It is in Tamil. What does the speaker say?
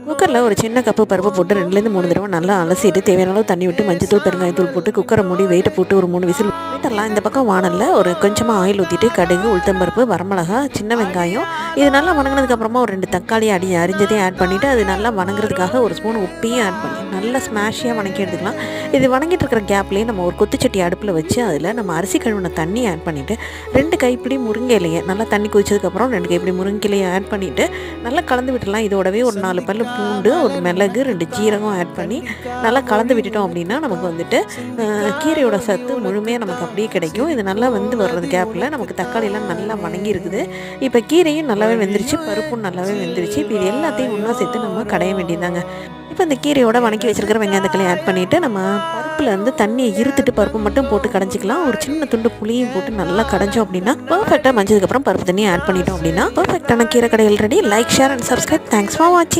குக்கரில் ஒரு சின்ன கப்பு பருப்பு போட்டு 2லேருந்து 3 தடவை நல்லா அலசிட்டு தேவையான அளவு தண்ணி விட்டு மஞ்சத்தூள் பெருங்காயத்தூள் போட்டு குக்கரை மூடி வெயிட்டை போட்டு ஒரு 3 விசில் விட்டுடலாம். இந்த பக்கம் வானலில் ஒரு கொஞ்சமாக ஆயில் ஊற்றிட்டு கடுகு, உளுத்தம்பருப்பு, வரமிளகா, சின்ன வெங்காயம் இது நல்லா வணங்கினதுக்கப்புறமா ஒரு 2 தக்காளி அரிஞ்சதையும் ஆட் பண்ணிவிட்டு அது நல்லா வணங்குறதுக்காக ஒரு ஸ்பூன் உப்பையும் ஆட் பண்ணி நல்லா ஸ்மாஷியாக வணக்கி எடுத்துக்கலாம். இது வணங்கிட்டு இருக்கிற கேப்லேயே நம்ம ஒரு கொத்துச்சட்டி அடுப்பில் வச்சு அதில் நம்ம அரிசி கழுவின தண்ணி ஆட் பண்ணிவிட்டு 2 கைப்பிடி முருங்கை இலையை நல்லா தண்ணி குதிச்சதுக்கப்புறம் 2 கைப்பிடி முருங்கை இலையை ஆட் பண்ணிவிட்டு நல்லா கலந்து விட்டுடலாம். இதோடவே ஒரு 4 பல்லு பூண்டு, ஒரு மிளகு, 2 ஜீரகம் ஆட் பண்ணி நல்லா கலந்து விட்டுட்டோம் அப்படின்னா நமக்கு வந்துட்டு கீரையோட சத்து முழுமையாக நமக்கு அப்படியே கிடைக்கும். இது நல்லா வந்து வர்றது கேப்பில் நமக்கு தக்காளியெல்லாம் நல்லா வணங்கி இருக்குது. இப்போ கீரையும் நல்லாவே வெந்துருச்சு, பருப்பும் நல்லாவே வெந்துருச்சு. இப்போ இது எல்லாத்தையும் ஒன்றா சேர்த்து நம்ம கடைய வேண்டியதாங்க. இப்போ இந்த கீரையோட வணக்கி வச்சுருக்கிற வெங்காய தக்காளி ஆட் பண்ணிவிட்டு நம்ம பருப்பில் வந்து தண்ணியை இருத்துட்டு பருப்பு மட்டும் போட்டு கடைஞ்சிக்கலாம். ஒரு சின்ன துண்டு புளியும் போட்டு நல்லா கடைஞ்சோம் அப்படின்னா பர்ஃபெக்டாக மஞ்சதுக்கப்புறம் பருப்பு தண்ணியை ஆட் பண்ணிட்டோம் அப்படின்னா பர்ஃபெக்டான கீரை கடைகள் ready. Like, share and subscribe. Thanks for வாட்சிங்.